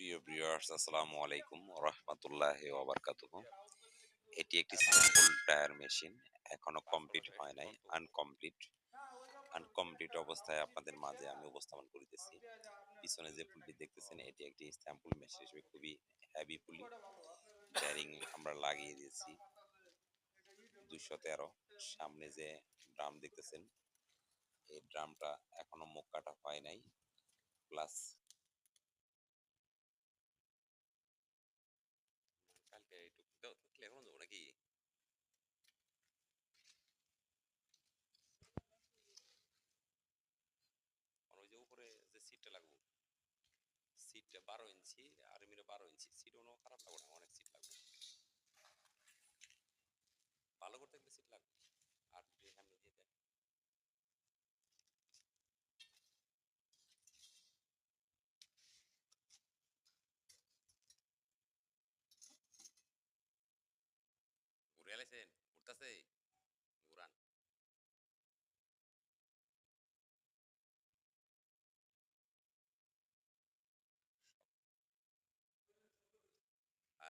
প্রিয় ভিউয়ার্স, আসসালামু আলাইকুম ওয়া রাহমাতুল্লাহি ওয়া বারাকাতুহু। এটি একটি স্যাম্পল টায়ার মেশিন। এখনো কমপ্লিট হয় নাই। আনকমপ্লিট অবস্থায় আপনাদের মাঝে আমি উপস্থাপন করিতেছি। পিছনে যে পুলটি দেখতেছেন এটি একটি স্যাম্পল মেশিন হিসেবে খুবই হেভি পুলি। ব্যারিং আমরা লাগিয়ে দিয়েছি 213। সামনে যে ড্রাম দেখতেছেন এই ড্রামটা এখনো মুখ কাটা হয় নাই। প্লাস কালকে একটু এখন যাবো নাকি? আর ওই যে উপরে যে সিটটা লাগবে, সিটটা 12 ইঞ্চি, আর্মিরও 12 ইঞ্চি সিট, কোনো খারাপ লাগবে না, অনেক সিট লাগবে, ভালো করতে গেলে সিট লাগবে। আর যদি সামনে দিয়ে দেন ঘুরে এলাইছেন, ঘুরতেছে